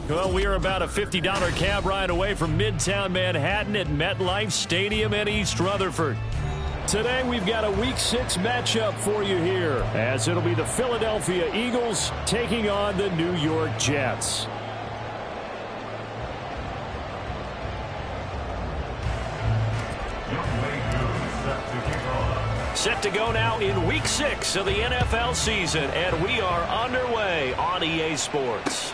Well, we are about a $50 cab ride away from Midtown Manhattan at MetLife Stadium in East Rutherford. Today, we've got a Week 6 matchup for you here, as it'll be the Philadelphia Eagles taking on the New York Jets. Set to go now in Week 6 of the NFL season, and we are underway on EA Sports.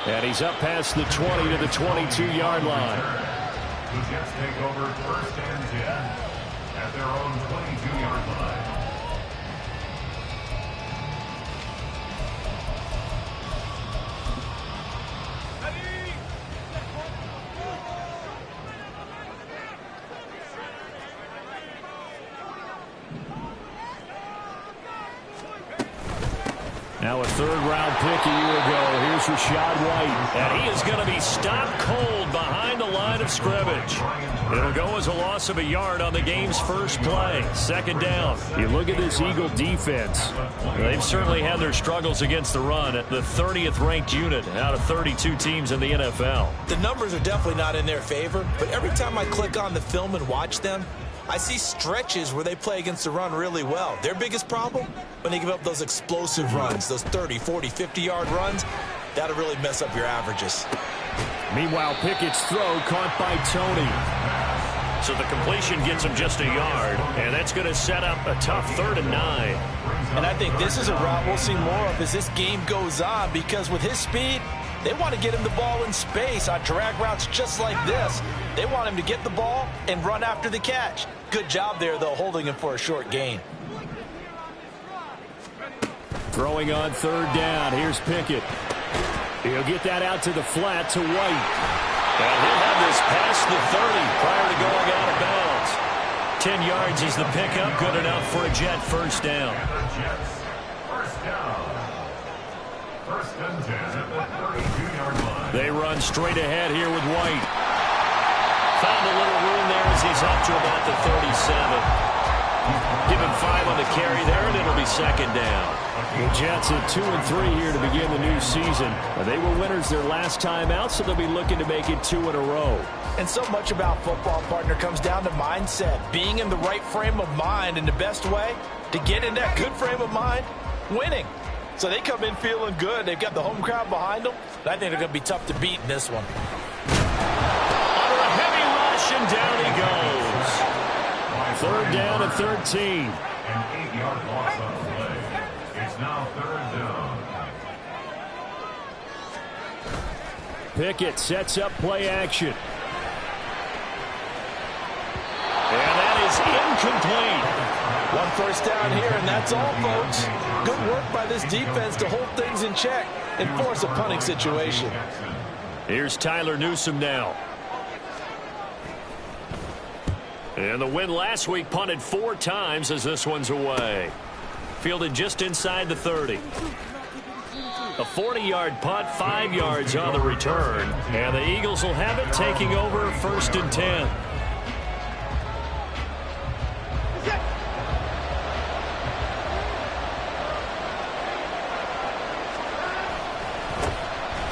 And he's up past the 20 to the 22-yard line. The Jets take over 1st and 10 at their own 22-yard line. Now a 3rd-round pick a year ago. Here's Rachaad White. And he is going to be stopped cold behind the line of scrimmage. It'll go as a loss of a yard on the game's first play. 2nd down. You look at this Eagle defense. They've certainly had their struggles against the run at the 30th ranked unit out of 32 teams in the NFL. The numbers are definitely not in their favor, but every time I click on the film and watch them, I see stretches where they play against the run really well. Their biggest problem, when they give up those explosive runs, those 30, 40, 50-yard runs, that'll really mess up your averages. Meanwhile, Pickett's throw caught by Tony. So the completion gets him just a yard, and that's going to set up a tough 3rd and 9. And I think this is a route we'll see more of as this game goes on, because with his speed, they want to get him the ball in space on drag routes just like this. They want him to get the ball and run after the catch. Good job there, though, holding him for a short gain. Throwing on 3rd down. Here's Pickett. He'll get that out to the flat to White. And he'll have this past the 30 prior to going out of bounds. 10 yards is the pickup. Good enough for a Jet 1st down. And the Jets, 1st down. 1st and 10 at the 32-yard line. They run straight ahead here with White. Found a little room there as he's up to about the 37. Give him 5 on the carry there, and it'll be 2nd down. The Jets at 2-3 here to begin the new season. They were winners their last time out, so they'll be looking to make it 2 in a row. And so much about football, partner, comes down to mindset. Being in the right frame of mind, and the best way to get in that good frame of mind, winning. So they come in feeling good. They've got the home crowd behind them. And I think they're going to be tough to beat in this one. Under a heavy rush, and down he goes. 3rd down and 13. An 8-yard loss on the play. It's now 3rd down. Pickett sets up play action. And that is incomplete. 1 1st down here, and that's all, folks. Good work by this defense to hold things in check and force a punting situation. Here's Tyler Newsome now. And the win last week punted 4 times as this one's away. Fielded just inside the 30. A 40-yard punt, 5 yards on the return. And the Eagles will have it, taking over 1st and 10.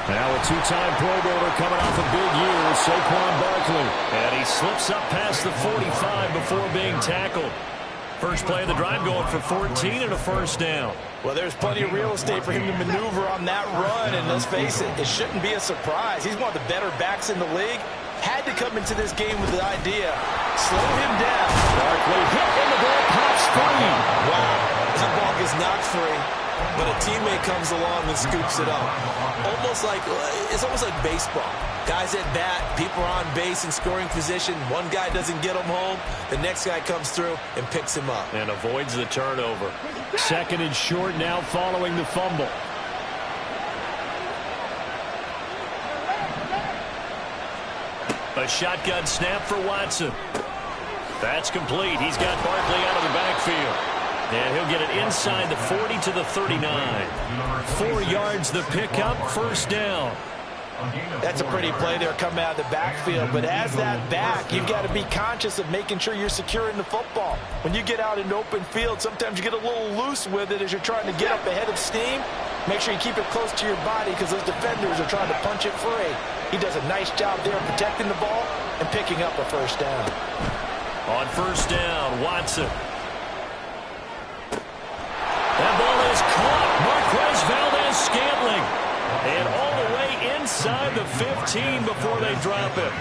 Now a 2-time Pro Bowler coming off a big year, Saquon Barkley. And he slips up past the 45 before being tackled. First play of the drive going for 14 and a 1st down. Well, there's plenty of real estate for him to maneuver on that run, and let's face it, it shouldn't be a surprise. He's one of the better backs in the league. Had to come into this game with the idea, slow him down. Barkley hit and the ball pops free. Wow, that ball gets knocked free, but a teammate comes along and scoops it up. It's almost like baseball. Guys at bat, people are on base in scoring position. One guy doesn't get him home. The next guy comes through and picks him up. And avoids the turnover. 2nd and short now following the fumble. A shotgun snap for Watson. That's complete. He's got Barkley out of the backfield. And he'll get it inside the 40 to the 39. 4 yards the pickup, 1st down. That's a pretty play there coming out of the backfield. But as that back, you've got to be conscious of making sure you're securing the football. When you get out in open field, sometimes you get a little loose with it as you're trying to get up ahead of steam. Make sure you keep it close to your body because those defenders are trying to punch it free. He does a nice job there protecting the ball and picking up a first down. On first down, Watson. That ball is caught. Marquez Valdez-Scantling. And all the way inside the 15 before they drop it.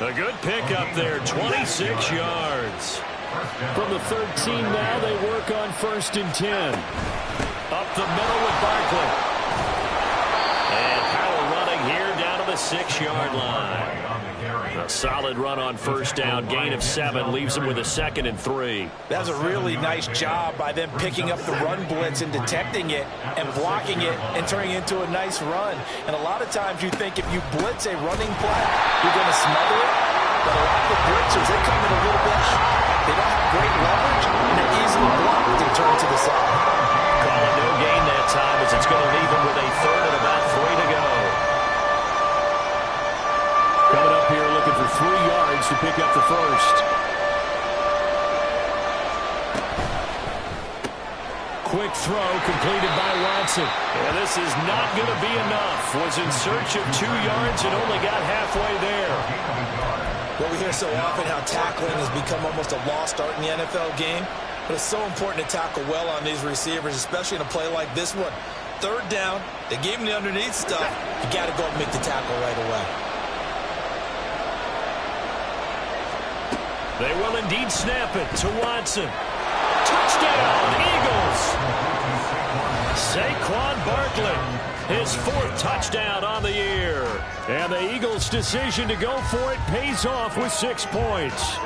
A good pickup there, 26 yards. From the 13 now, they work on 1st and 10. Up the middle with Barkley. And Powell running here down to the 6-yard line. A solid run on first down. Gain of 7 leaves him with a 2nd and 3. That was a really nice job by them picking up the run blitz and detecting it and blocking it and turning it into a nice run. And a lot of times you think if you blitz a running play, you're going to smother it. But a lot of the blitzers, they come in a little bit high. They don't have great leverage, and they're easily blocked and turned to the side. Call it no gain that time as it's going to leave him with a 3rd and about 3 to go. Coming up here looking for 3 yards to pick up the first. Quick throw completed by Watson. And this is not going to be enough. Was in search of 2 yards and only got halfway there. Well, we hear so often how tackling has become almost a lost art in the NFL game. But it's so important to tackle well on these receivers, especially in a play like this one. 3rd down, they gave him the underneath stuff. You got to go and make the tackle right away. They will indeed snap it to Watson. Touchdown, Eagles! Saquon Barkley, his 4th touchdown on the year. And the Eagles' decision to go for it pays off with 6 points.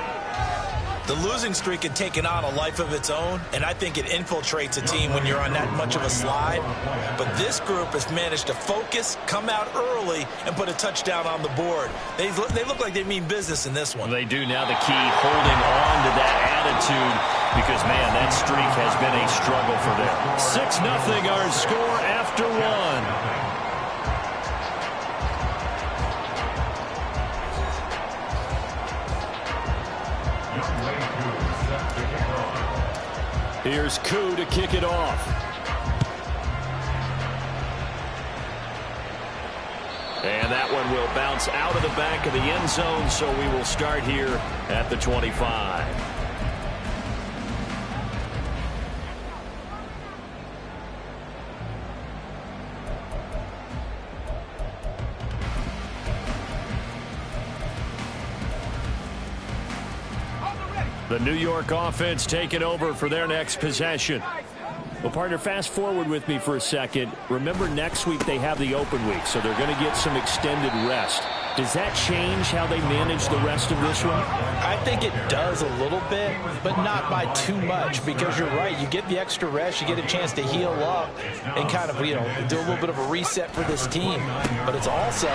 The losing streak had taken on a life of its own, and I think it infiltrates a team when you're on that much of a slide. But this group has managed to focus, come out early, and put a touchdown on the board. They look like they mean business in this one. They do. Now the key, holding on to that attitude, because, man, that streak has been a struggle for them. 6-0 our score after 1. Here's Koo to kick it off. And that one will bounce out of the back of the end zone, so we will start here at the 25. The New York offense taking over for their next possession. Well, partner, fast forward with me for a second. Remember, next week they have the open week, so they're going to get some extended rest. Does that change how they manage the rest of this one? I think it does a little bit, but not by too much, because you're right. You get the extra rest, you get a chance to heal up and kind of, do a little bit of a reset for this team. But it's also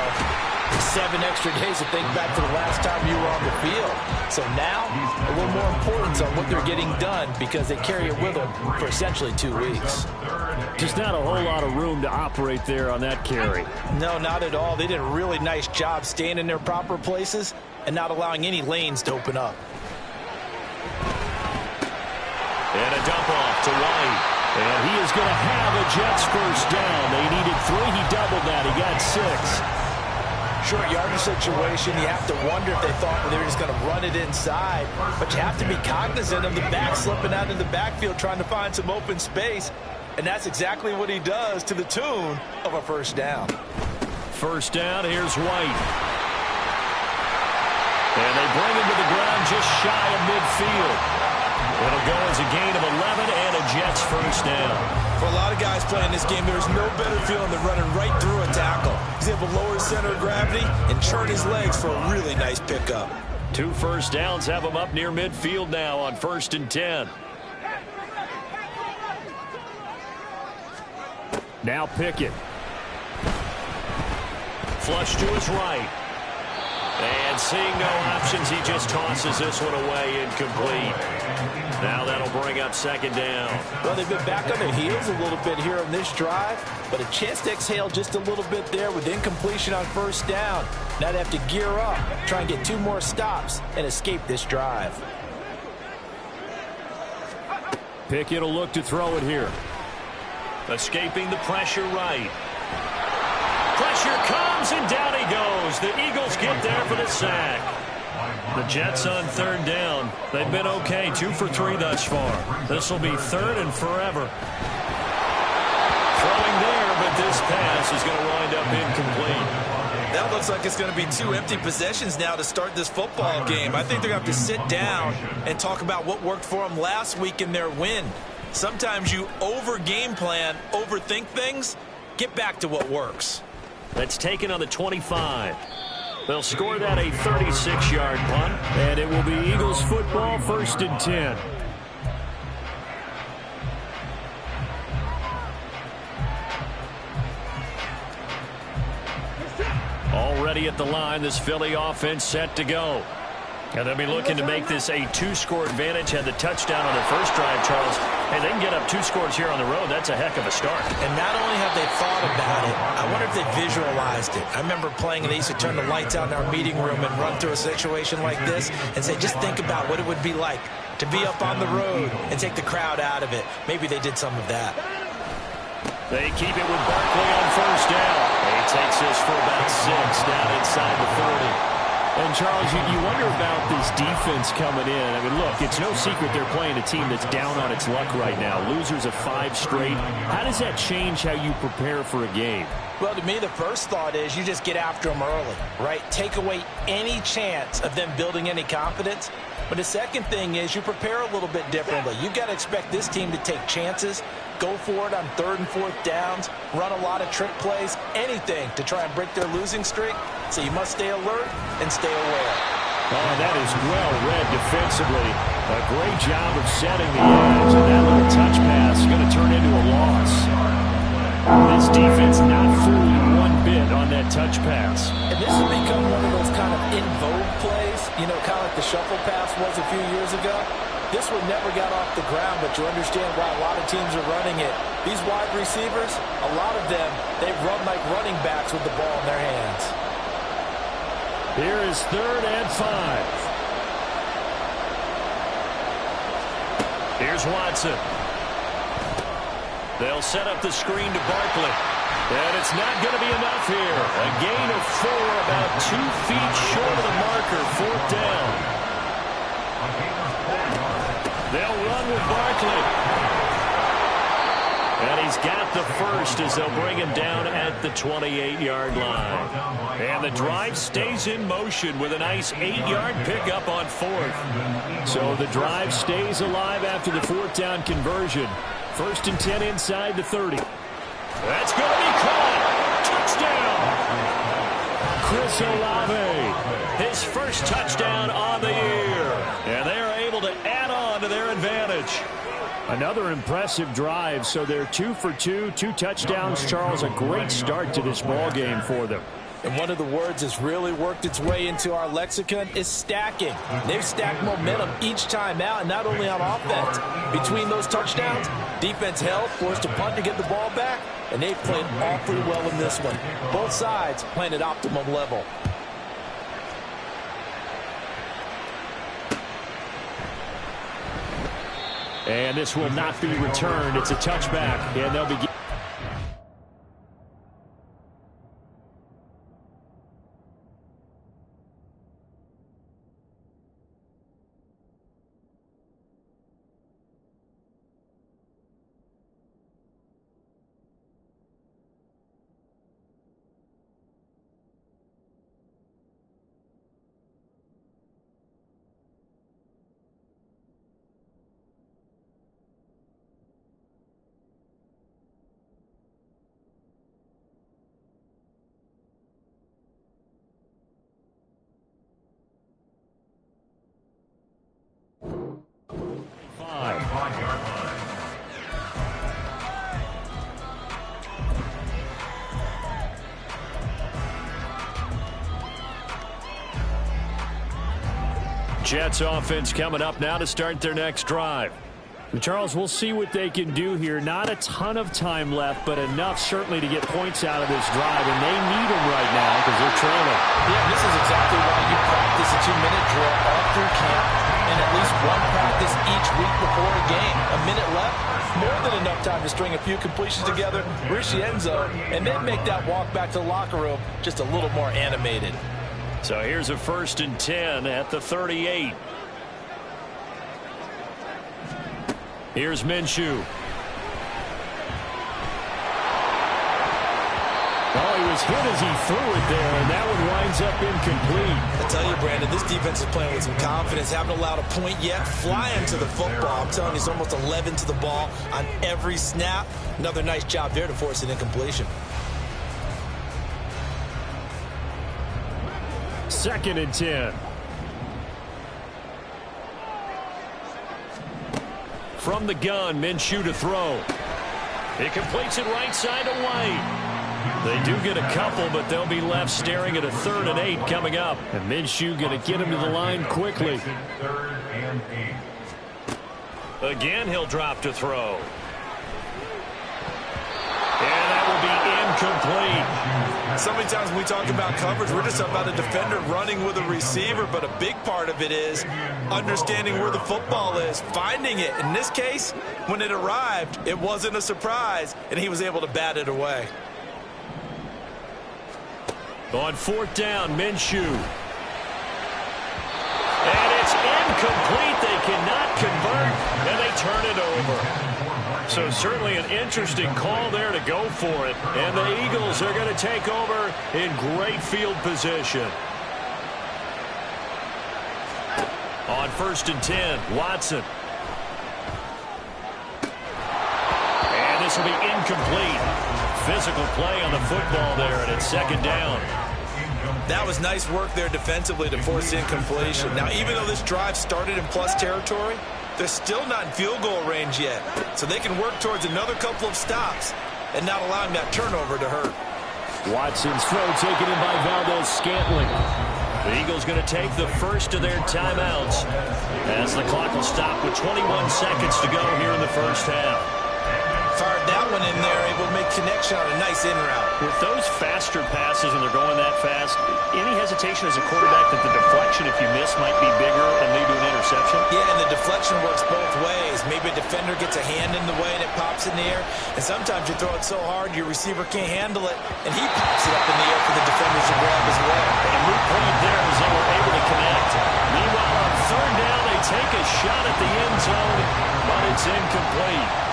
7 extra days to think back to the last time you were on the field. So now, a little more importance on what they're getting done because they carry it with them for essentially 2 weeks. Just not a whole lot of room to operate there on that carry. No, not at all. They did a really nice job staying in their proper places and not allowing any lanes to open up. And a dump off to White. And he is going to have a Jets first down. They needed 3. He doubled that. He got 6. Short yardage situation, you have to wonder if they thought they were just going to run it inside. But you have to be cognizant of the back slipping out of the backfield trying to find some open space. And that's exactly what he does to the tune of a first down. First down, here's White. And they bring him to the ground just shy of midfield. It'll go as a gain of 11 and a Jets first down. For a lot of guys playing this game, there's no better feeling than running right through a tackle. He's able to lower his center of gravity and turn his legs for a really nice pickup. 2 first downs have him up near midfield now on 1st and 10. Now Pickett. Flush to his right. And seeing no options, he just tosses this one away incomplete. Now that'll bring up 2nd down. Well, they've been back on their heels a little bit here on this drive, but a chance to exhale just a little bit there with incompletion on first down. Now they have to gear up, try and get 2 more stops, and escape this drive. Pickett will look to throw it here. Escaping the pressure right. Pressure comes, and down he goes. The Eagles get there for the sack. The Jets on third down. They've been okay, 2 for 3 thus far. This will be third and forever. Throwing there, but this pass is going to wind up incomplete. That looks like it's going to be 2 empty possessions now to start this football game. I think they're going to have to sit down and talk about what worked for them last week in their win. Sometimes you over-game plan, overthink things. Get back to what works. That's taken on the 25. They'll score that a 36-yard punt, and it will be Eagles football, 1st and 10. Already at the line, this Philly offense set to go. And they'll be looking to make this a 2-score advantage. Had the touchdown on their first drive, Charles. Hey, they can get up 2 scores here on the road. That's a heck of a start. And not only have they thought about it, I wonder if they visualized it. I remember playing, and they used to turn the lights out in our meeting room and run through a situation like this and say, just think about what it would be like to be up on the road and take the crowd out of it. Maybe they did some of that. They keep it with Barkley on first down. He takes this for about 6 down inside the 40. And, Charles, you wonder about this defense coming in. I mean, look, it's no secret they're playing a team that's down on its luck right now. Losers of 5 straight. How does that change how you prepare for a game? Well, to me, the first thought is you just get after them early, right? Take away any chance of them building any confidence. But the second thing is you prepare a little bit differently. You've got to expect this team to take chances, go for it on 3rd and 4th downs, run a lot of trick plays, anything to try and break their losing streak. So you must stay alert and stay aware. Oh, that is well read defensively. A great job of setting the edge, and that little touch pass is going to turn into a loss. This defense not fooled one bit on that touch pass. And this has become one of those kind of in vogue plays, you know, kind of like the shuffle pass was a few years ago. This one never got off the ground, but you understand why a lot of teams are running it. These wide receivers, a lot of them, they run like running backs with the ball in their hands. Here is 3rd and 5. Here's Watson. They'll set up the screen to Barkley. And it's not going to be enough here. A gain of 4, about 2 feet short of the marker, 4th down. They'll run with Barkley. And he's got the first as they'll bring him down at the 28-yard line. And the drive stays in motion with a nice 8-yard pickup on 4th. So the drive stays alive after the 4th down conversion. 1st and 10 inside the 30. That's going to be caught. Touchdown. Chris Olave. His first touchdown on the year. And they are able to add on to their advantage. Another impressive drive. So they're 2 for 2, 2 touchdowns. Charles, a great start to this ball game for them. And one of the words that's really worked its way into our lexicon is stacking. They've stacked momentum each time out, and not only on offense. Between those touchdowns, defense held, forced to punt to get the ball back, and they've played awfully well in this one. Both sides playing at optimum level. And this will not be returned. It's a touchback, and they'll begin. Jets offense coming up now to start their next drive. Charles, we'll see what they can do here. Not a ton of time left, but enough certainly to get points out of this drive, and they need them right now because they're trailing. Yeah, this is exactly why you practice a 2-minute drill all through camp and at least one practice each week before a game. A minute left, more than enough time to to string a few completions together, reach the end zone, and then make that walk back to the locker room just a little more animated. So here's a 1st and 10 at the 38. Here's Minshew. Oh, he was hit as he threw it there, and that one winds up incomplete. I tell you, Brandon, this defense is playing with some confidence. Haven't allowed a point yet. Flying to the football. I'm telling you, it's almost 11 to the ball on every snap. Another nice job there to force an incompletion. 2nd and 10. From the gun, Minshew to throw. He completes it right side to White. They do get a couple, but they'll be left staring at a 3rd and 8 coming up. And Minshew going to get him to the line quickly. Again, he'll drop to throw. And that will be incomplete. So many times when we talk about coverage, we're just about a defender running with a receiver, but a big part of it is understanding where the football is, finding it. In this case, when it arrived, it wasn't a surprise, and he was able to bat it away. On 4th down, Minshew. And it's incomplete. They cannot convert, and they turn it over. So certainly an interesting call there to go for it. And the Eagles are going to take over in great field position. On 1st and 10, Watson. And this will be incomplete. Physical play on the football there, and it's 2nd down. That was nice work there defensively to force incompletion. Now, even though this drive started in plus territory, they're still not in field goal range yet. So they can work towards another couple of stops and not allowing that turnover to hurt. Watson's throw taken in by Valdez-Scantling. The Eagles going to take the first of their timeouts as the clock will stop with 21 seconds to go here in the first half. Fired that one in there, able to make connection on a nice in route. With those faster passes and they're going that fast, any hesitation as a quarterback that the deflection, if you miss, might be bigger and lead to an interception? Yeah, and the deflection works both ways. Maybe a defender gets a hand in the way and it pops in the air, and sometimes you throw it so hard your receiver can't handle it, and he pops it up in the air for the defenders to grab as well. And moot point there as they were able to connect. Meanwhile, on 3rd down, they take a shot at the end zone, but it's incomplete.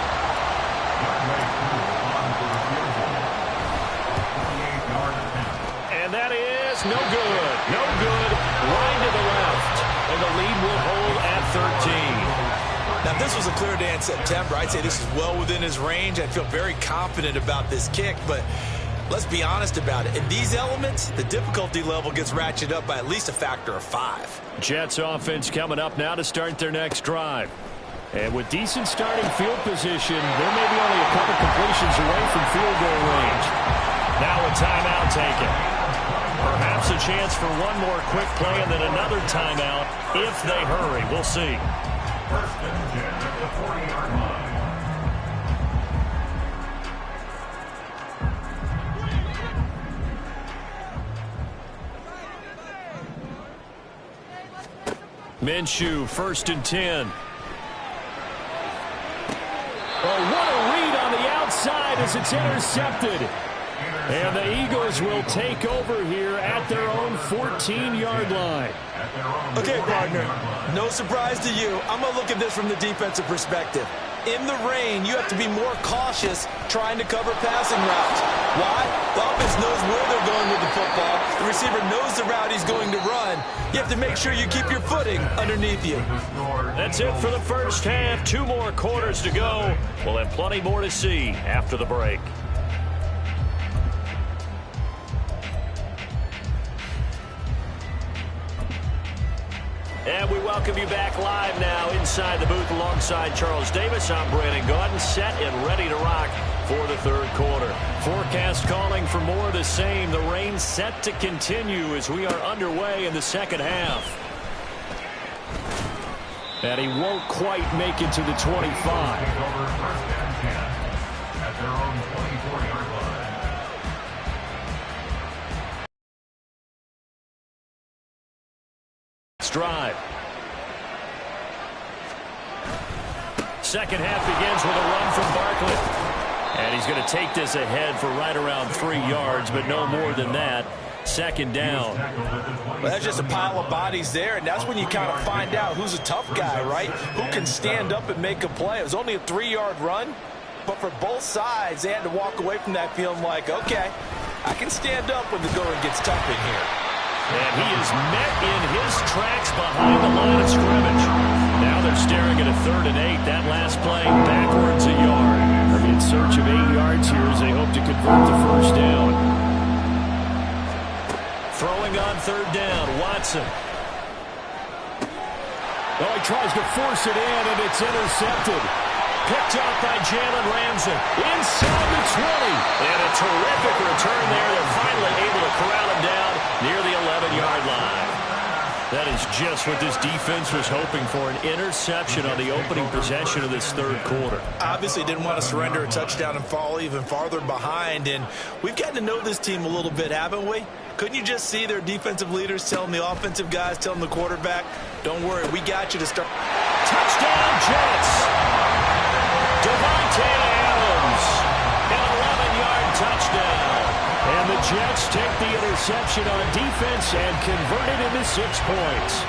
And that is no good. No good. Line to the left. And the lead will hold at 13. Now, if this was a clear day in September, I'd say this is well within his range. I'd feel very confident about this kick, but let's be honest about it. In these elements, the difficulty level gets ratcheted up by at least a factor of 5. Jets offense coming up now to start their next drive. And with decent starting field position, they're maybe only a couple completions away from field goal range. Now a timeout taken. Perhaps a chance for one more quick play and then another timeout if they hurry. We'll see. 1st and 10 at the 40-yard line. Minshew, 1st and 10. Oh, what a read on the outside as it's intercepted. And the Eagles will take over here at their own 14-yard line. Okay, partner, no surprise to you. I'm going to look at this from the defensive perspective. In the rain, you have to be more cautious trying to cover passing routes. Why? The offense knows where they're going with the football. The receiver knows the route he's going to run. You have to make sure you keep your footing underneath you. That's it for the first half. 2 more quarters to go. We'll have plenty more to see after the break. And we welcome you back live now inside the booth alongside Charles Davis. I'm Brandon Gaudin, set and ready to rock for the 3rd quarter. Forecast calling for more of the same. The rain set to continue as we are underway in the 2nd half. And he won't quite make it to the 25. at their own 24-yard line. Drive. Second half begins with a run from Barkley. And he's going to take this ahead for right around 3 yards, but no more than that. Second down. Well, that's just a pile of bodies there, and that's when you kind of find out who's a tough guy, right? Who can stand up and make a play. It was only a 3-yard run, but for both sides, they had to walk away from that feeling like, okay, I can stand up when the going gets tough in here. And he is met in his tracks behind the line of scrimmage. Now they're staring at a 3rd and 8. That last play backwards a yard. They're in search of 8 yards here as they hope to convert the first down. Throwing on 3rd down, Watson. Oh, he tries to force it in, and it's intercepted. Picked up by Jalen Ramsey. Inside the 20. And a terrific return there. They're finally able to corral him down near the 11-yard line. That is just what this defense was hoping for, an interception on the opening possession of this 3rd quarter. Obviously didn't want to surrender a touchdown and fall even farther behind. And we've gotten to know this team a little bit, haven't we? Couldn't you just see their defensive leaders telling the offensive guys, telling the quarterback, don't worry, we got you to start. Touchdown, Jets! Devontae Adams, an 11-yard touchdown. And the Jets take the interception on defense and convert it into 6 points.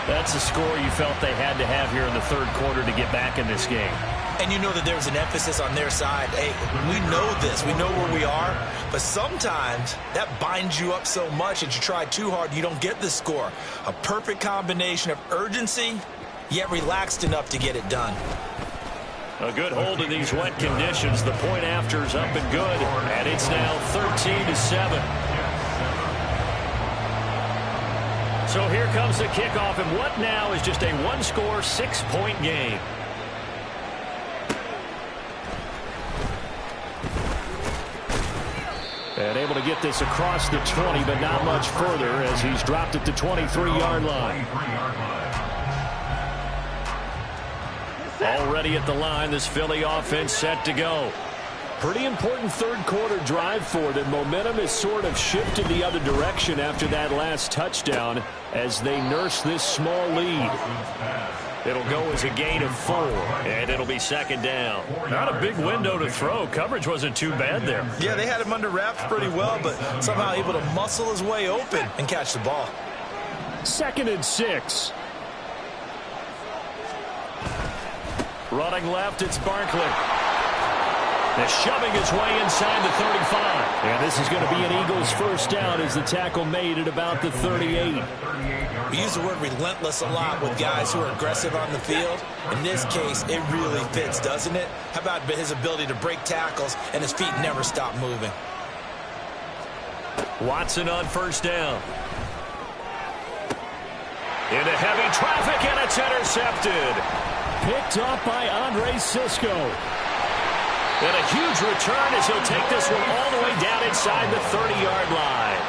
That's the score you felt they had to have here in the 3rd quarter to get back in this game. And you know that there's an emphasis on their side. Hey, we know this. We know where we are. But sometimes that binds you up so much that you try too hard, you don't get the score. A perfect combination of urgency, yet relaxed enough to get it done. A good hold in these wet conditions. The point after is up and good. And it's now 13-7. So here comes the kickoff. And what now is just a 1-score, 6-point game. And able to get this across the 20, but not much further as he's dropped at the 23-yard line. Already at the line, this Philly offense set to go. Pretty important 3rd quarter drive for them. Momentum has sort of shifted the other direction after that last touchdown as they nurse this small lead. It'll go as a gain of 4, and it'll be 2nd down. Not a big window to throw. Coverage wasn't too bad there. Yeah, they had him under wraps pretty well, but somehow able to muscle his way open and catch the ball. 2nd and 6. Running left, it's Barkley. They're shoving his way inside the 35. And this is going to be an Eagles first down as the tackle made at about the 38. We use the word relentless a lot with guys who are aggressive on the field. In this case, it really fits, doesn't it? How about his ability to break tackles and his feet never stop moving? Watson on first down. Into heavy traffic, and it's intercepted. Picked up by Andre Sisco. And a huge return as he'll take this one all the way down inside the 30-yard line.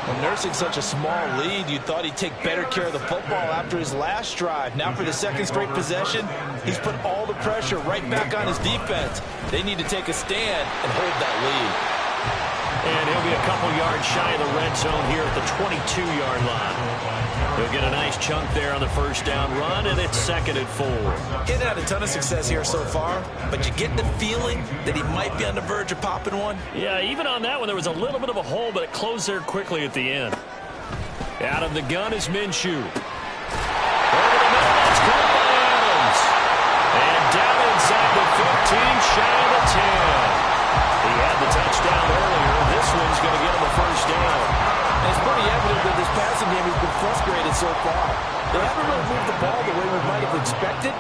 Well, nursing such a small lead, you thought he'd take better care of the football after his last drive. Now for the 2nd straight possession, he's put all the pressure right back on his defense. They need to take a stand and hold that lead. And he'll be a couple yards shy of the red zone here at the 22-yard line. He'll get a nice chunk there on the first down run, and it's 2nd and 4. He's had a ton of success here so far, but you get the feeling that he might be on the verge of popping one. Yeah, even on that one, there was a little bit of a hole, but it closed there quickly at the end. Out of the gun is Minshew. Over the middle, that's caught by Adams. And down inside the 15, shy of the 10. He had the touchdown earlier. This one's going to get him a first down. And it's pretty evident that this passing game has been frustrated so far. They haven't really moved the ball the way we might have expected,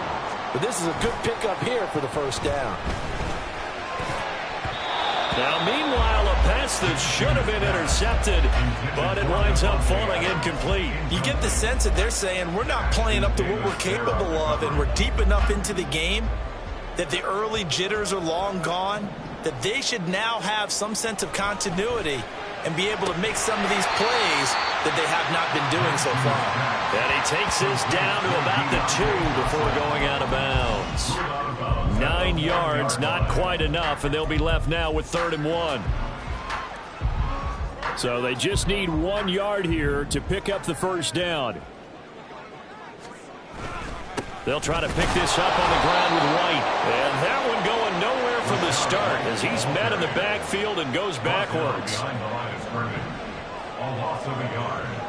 but this is a good pickup here for the first down. Now, meanwhile, a pass that should have been intercepted, but it winds up falling incomplete. You get the sense that they're saying we're not playing up to what we're capable of, and we're deep enough into the game that the early jitters are long gone, that they should now have some sense of continuity and be able to make some of these plays that they have not been doing so far. And he takes this down to about the 2 before going out of bounds. 9 yards, not quite enough, and they'll be left now with 3rd and 1. So they just need 1 yard here to pick up the first down. They'll try to pick this up on the ground with White. And that one going nowhere for from the start as he's met in the backfield and goes backwards.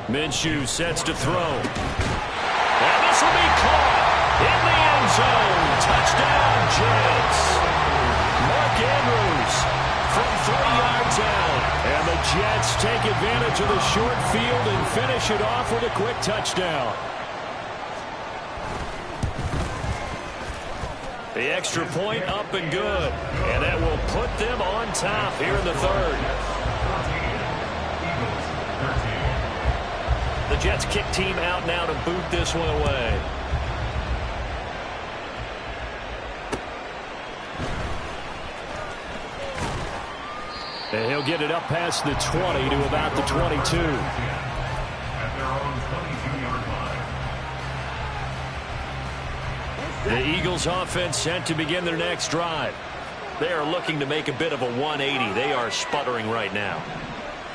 Minshew sets to throw. And this will be caught in the end zone. Touchdown, Jets. Mark Andrews from 3 yards out. And the Jets take advantage of the short field and finish it off with a quick touchdown. The extra point up and good. And that will put them on top here in the third. The Jets kick team out now to boot this one away. And he'll get it up past the 20 to about the 22. The Eagles offense set to begin their next drive. They are looking to make a bit of a 180. They are sputtering right now.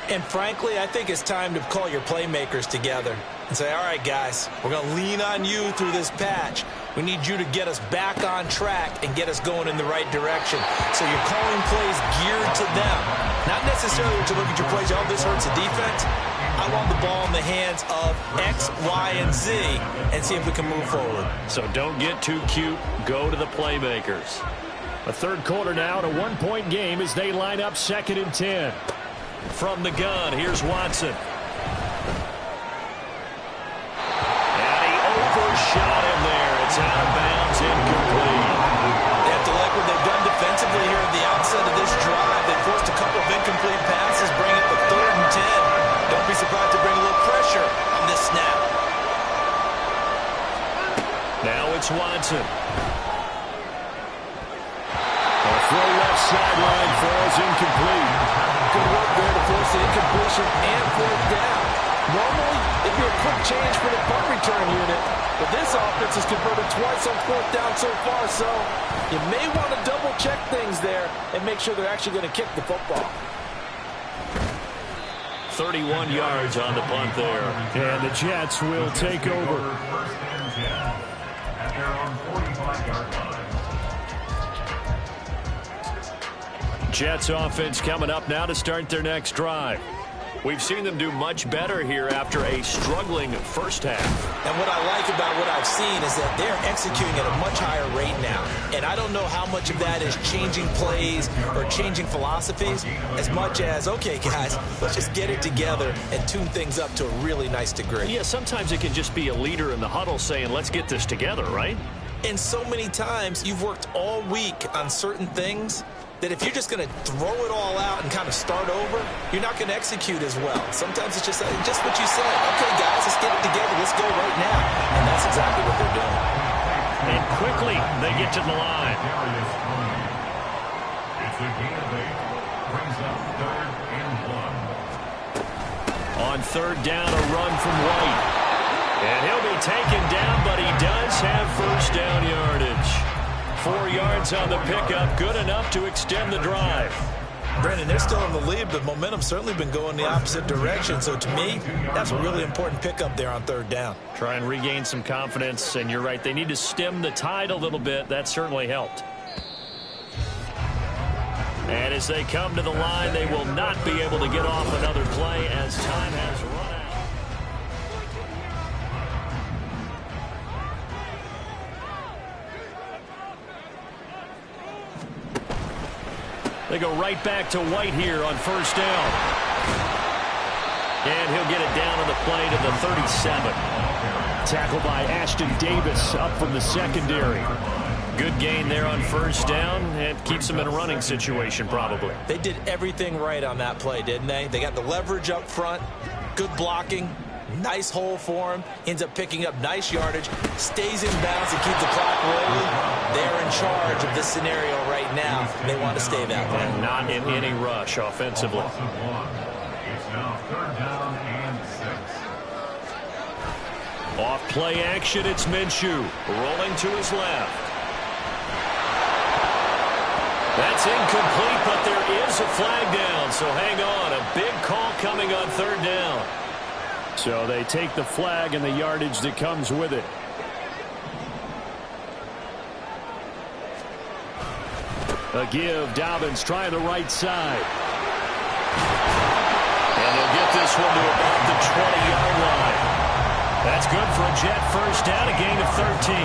And frankly, I think it's time to call your playmakers together and say, all right, guys, we're going to lean on you through this patch. We need you to get us back on track and get us going in the right direction. So you're calling plays geared to them. Not necessarily to look at your plays, oh, this hurts the defense. I want the ball in the hands of X, Y, and Z and see if we can move forward. So don't get too cute. Go to the playmakers. A third quarter now, and a one-point game as they line up 2nd and 10. From the gun, here's Watson. And he overshot him there. It's out of bounds, incomplete. They have to like what they've done defensively here at the outset of this drive. They forced a couple of incomplete passes, bring it to 3rd and 10. Don't be surprised to bring a little pressure on this snap. Now it's Watson. A throw left sideline falls incomplete. Good work there to force the incompletion and 4th down. Normally, it'd be a quick change for the punt return unit, but this offense has converted twice on 4th down so far, so you may want to double-check things there and make sure they're actually going to kick the football. 31 yards on the punt there. And the Jets will take over. At their own 45-yard line. Jets offense coming up now to start their next drive. We've seen them do much better here after a struggling first half. And what I like about what I've seen is that they're executing at a much higher rate now. And I don't know how much of that is changing plays or changing philosophies as much as, okay, guys, let's just get it together and tune things up to a really nice degree. Yeah, sometimes it can just be a leader in the huddle saying, let's get this together, right? And so many times you've worked all week on certain things that if you're just going to throw it all out and kind of start over, you're not going to execute as well. Sometimes it's just what you said. Okay, guys, let's get it together. Let's go right now. And that's exactly what they're doing. And quickly, they get to the line. It's a gain of 8. Brings up 3rd and 1. On 3rd down, a run from White. And he'll be taken down, but he does have 1st down yardage. 4 yards on the pickup, good enough to extend the drive. Brandon, they're still in the lead, but momentum's certainly been going the opposite direction. So to me, that's a really important pickup there on 3rd down. Try and regain some confidence, and you're right, they need to stem the tide a little bit. That certainly helped. And as they come to the line, they will not be able to get off another play as time has run out. They go right back to White here on 1st down. And he'll get it down on the play to the 37. Tackled by Ashton Davis up from the secondary. Good gain there on 1st down. It keeps them in a running situation probably. They did everything right on that play, didn't they? They got the leverage up front, good blocking, nice hole for him, ends up picking up nice yardage, stays in bounds and keeps the clock rolling. They're in charge of this scenario right now. They want to stay that way. And not in any rush offensively. It's now 3rd down and 6. Off play action, it's Minshew rolling to his left. That's incomplete, but there is a flag down, so hang on. A big call coming on 3rd down. So they take the flag and the yardage that comes with it. A give. Dobbins trying the right side. And they'll get this one to about the 20-yard line. That's good for a Jet first down, a gain of 13.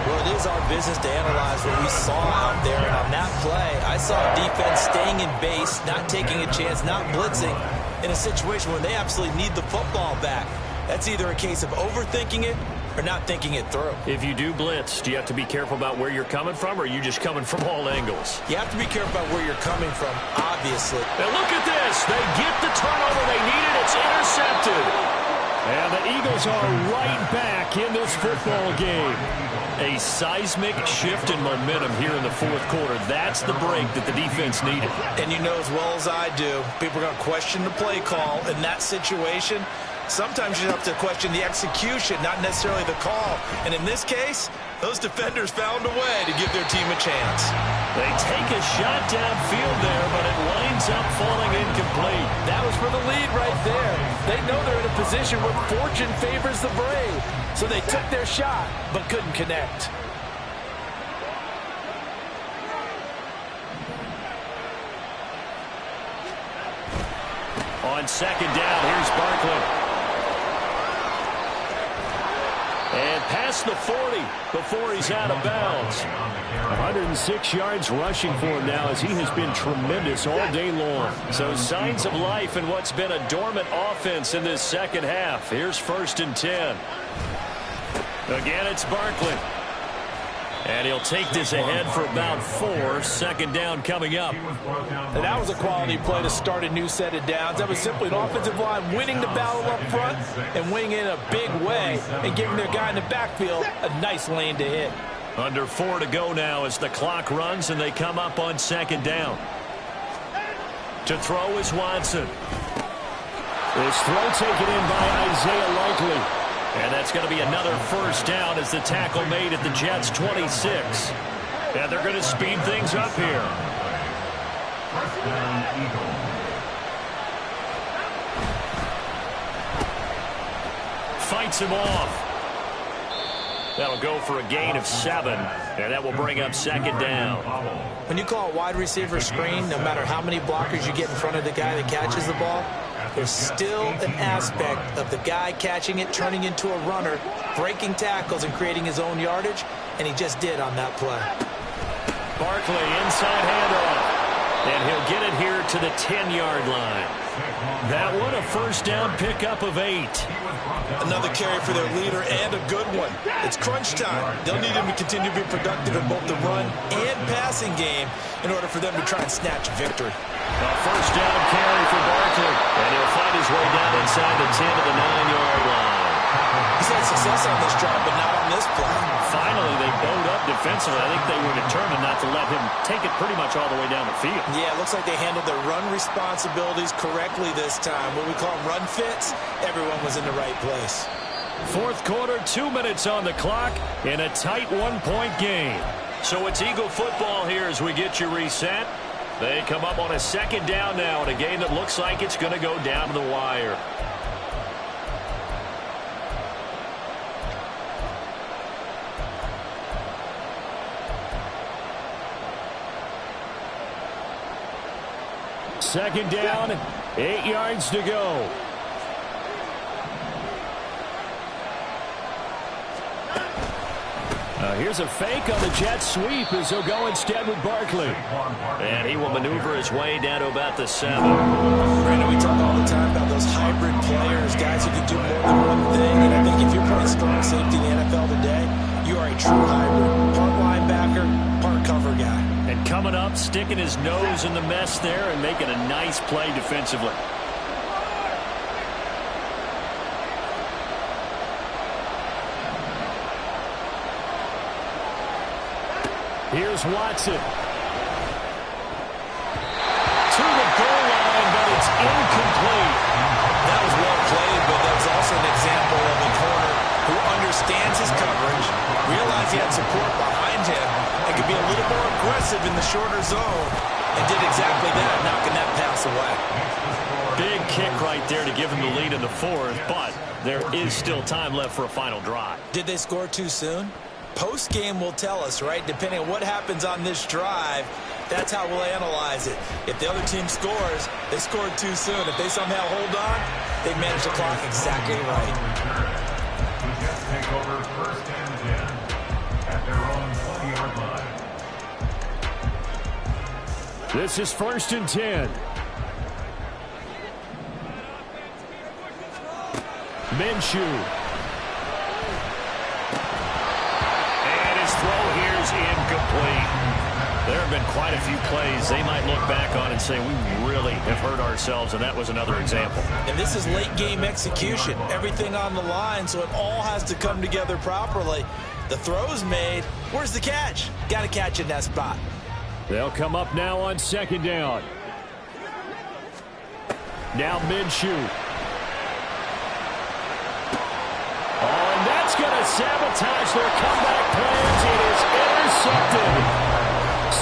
Well, it is our business to analyze what we saw out there. And on that play, I saw defense staying in base, not taking a chance, not blitzing in a situation where they absolutely need the football back. That's either a case of overthinking it or not thinking it through. If you do blitz, do you have to be careful about where you're coming from, or are you just coming from all angles? You have to be careful about where you're coming from, obviously. And look at this. They get the turnover they needed. It's intercepted. And the Eagles are right back in this football game. A seismic shift in momentum here in the fourth quarter. That's the break that the defense needed. And you know as well as I do, people are going to question the play call in that situation. Sometimes you have to question the execution, not necessarily the call. And in this case, those defenders found a way to give their team a chance. They take a shot downfield there, but it winds up falling incomplete. That was for the lead right there. They know they're in a position where fortune favors the brave. So they took their shot, but couldn't connect. On second down, here's Barkley. And past the 40 before he's out of bounds. 106 yards rushing for him now as he has been tremendous all day long. So signs of life in what's been a dormant offense in this second half. Here's 1st and 10. Again, it's Barkley. And he'll take this ahead for about 4. Second down coming up. And that was a quality play to start a new set of downs. That was simply an offensive line winning the battle up front and winning in a big way and giving their guy in the backfield a nice lane to hit. Under 4 to go now as the clock runs and they come up on second down. To throw is Watson. This throw taken in by Isaiah Likely. And that's going to be another first down as the tackle made at the Jets' 26. And they're going to speed things up here. First down, Eagles. Fights him off. That'll go for a gain of 7. And that will bring up second down. When you call a wide receiver screen, no matter how many blockers you get in front of the guy that catches the ball, there's still an aspect of the guy catching it, turning into a runner, breaking tackles and creating his own yardage, and he just did on that play. Barkley inside handoff, and he'll get it here to the 10-yard line. That one a first down pickup of 8. Another carry for their leader and a good one. It's crunch time. They'll need him to continue to be productive in both the run and passing game in order for them to try and snatch victory. A first down carry for Barkley, and he'll find his way down inside the 10 to the 9-yard line. He's had success on this drive, but not on this play. Finally, they bowed up defensively. I think they were determined not to let him take it pretty much all the way down the field. Yeah, it looks like they handled their run responsibilities correctly this time. What we call run fits, everyone was in the right place. Fourth quarter, 2 minutes on the clock in a tight one-point game. So it's Eagle football here as we get you reset. They come up on a second down now in a game that looks like it's going to go down to the wire. Second down, 8 yards to go. Here's a fake on the jet sweep as he'll go instead with Barkley. And he will maneuver his way down to about the 7. Brandon, we talk all the time about those hybrid players, guys who can do more than one thing. And I think if you're playing strong safety in the NFL today, you are a true hybrid. Part linebacker, part cover guy. And coming up, sticking his nose in the mess there and making a nice play defensively. Here's Watson. To the goal line, but it's incomplete. That was well played, but that was also an example of a corner who understands his coverage, realized he had support behind him, and could be a little more aggressive in the shorter zone, and did exactly that, knocking that pass away. Big kick right there to give him the lead in the fourth, but there is still time left for a final drive. Did they score too soon? Post-game will tell us, right? Depending on what happens on this drive, That's how we'll analyze it. If the other team scores, they scored too soon. If they somehow hold on, they manage the clock exactly right. The Jets take over first and 10 at their own 20-yard line. This is first and 10. Minshew. And his throw here is incomplete. There have been quite a few plays they might look back on and say, we really have hurt ourselves, and that was another example. And this is late-game execution. Everything on the line, so it all has to come together properly. The throw's made. Where's the catch? Got to catch in that spot. They'll come up now on second down. Now Minshew. Oh, and that's going to sabotage their comeback plans. It is intercepted.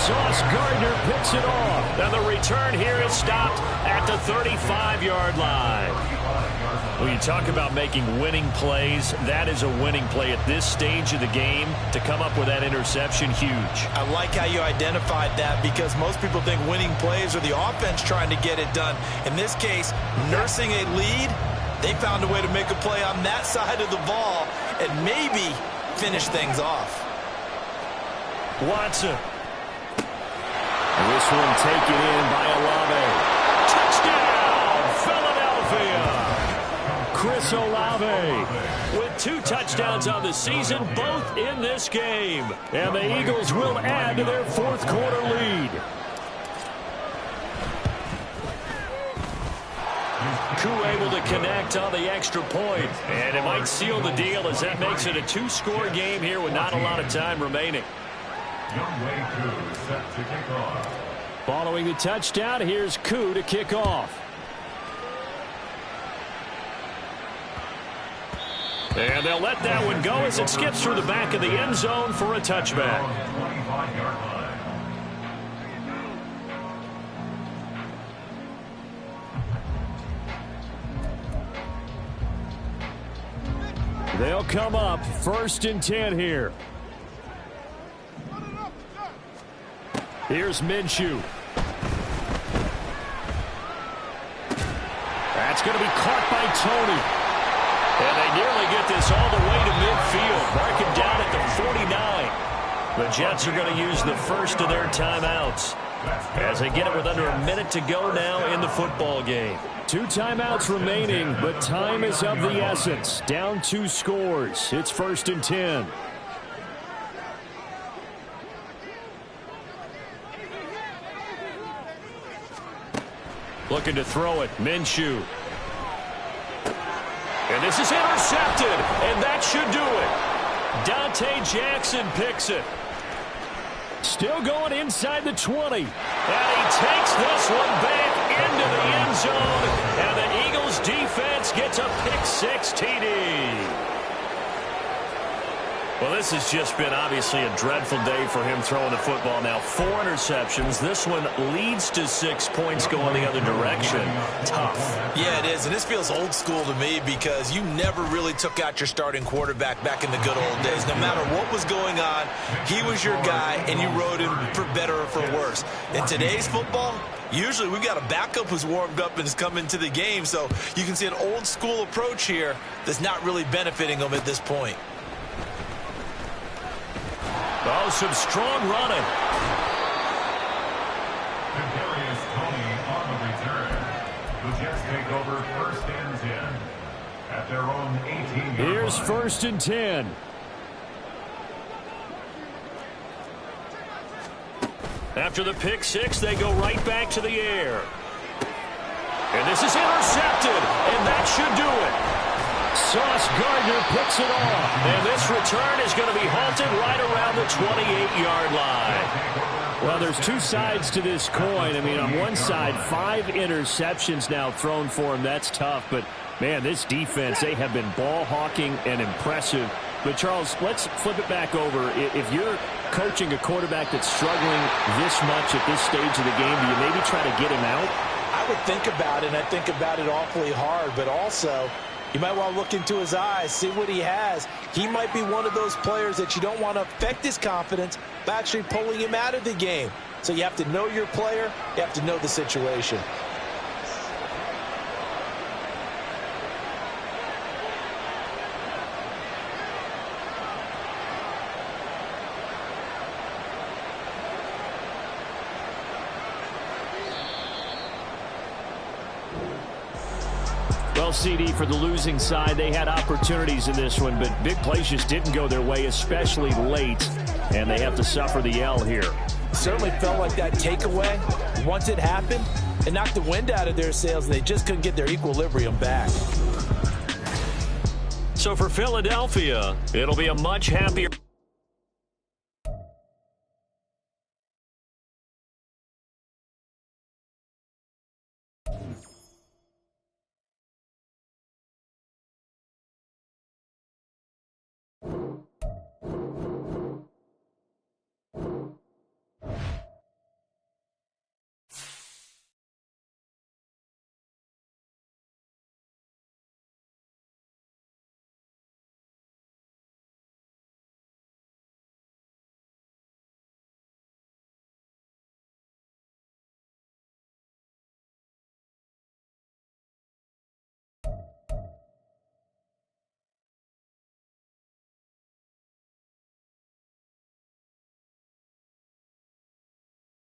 Sauce Gardner picks it off. Now the return here is stopped at the 35-yard line. When you talk about making winning plays, that is a winning play at this stage of the game. To come up with that interception, huge. I like how you identified that, because most people think winning plays are the offense trying to get it done. In this case, nursing a lead, they found a way to make a play on that side of the ball and maybe finish things off. Watson. This one taken in by Olave. Touchdown, Philadelphia! Chris Olave. With 2 touchdowns on the season, both in this game. And the Eagles will add to their fourth quarter lead. Koo able to connect on the extra point. And it might seal the deal, as that makes it a 2-score game here with not a lot of time remaining. Youngway Koo set to kick off. Following the touchdown, here's Koo to kick off. And they'll let that one go as it skips through the back of the end zone for a touchback. 25-yard line. They'll come up first and 10 here. Here's Minshew. That's going to be caught by Tony. And they nearly get this all the way to midfield. Mark him down at the 49. The Jets are going to use the first of their timeouts as they get it with under a minute to go now in the football game. 2 timeouts remaining, but time is of the essence. Down 2 scores. It's first and 10. Looking to throw it, Minshew. And this is intercepted, and that should do it. Dante Jackson picks it. Still going inside the 20. And he takes this one back into the end zone, and the Eagles defense gets a pick-6 TD. Well, this has just been obviously a dreadful day for him throwing the football. Now 4 interceptions. This one leads to 6 points going the other direction. Tough. Yeah, it is. And this feels old school to me, because you never really took out your starting quarterback back in the good old days. No matter what was going on, he was your guy, and you rode him for better or for worse. In today's football, usually we've got a backup who's warmed up and has come into the game. So you can see an old school approach here that's not really benefiting them at this point. Oh, some strong running. Kadarius Toney on the return. The Jets take over first and 10 at their own 18-yard line. Here's first and 10. After the pick-6, they go right back to the air. And this is intercepted, and that should do it. Sauce Gardner picks it off. And this return is going to be halted right around the 28-yard line. Well, there's 2 sides to this coin. I mean, on one side, 5 interceptions now thrown for him. That's tough. But, man, this defense, they have been ball hawking and impressive. But, Charles, let's flip it back over. If you're coaching a quarterback that's struggling this much at this stage of the game, do you maybe try to get him out? I would think about it, and I think about it awfully hard. But also, you might want to look into his eyes, see what he has. He might be one of those players that you don't want to affect his confidence by actually pulling him out of the game. So you have to know your player. You have to know the situation. Well, CD, for the losing side, they had opportunities in this one, but big plays just didn't go their way, especially late, and they have to suffer the L here. Certainly felt like that takeaway, once it happened, it knocked the wind out of their sails, and they just couldn't get their equilibrium back. So for Philadelphia, it'll be a much happier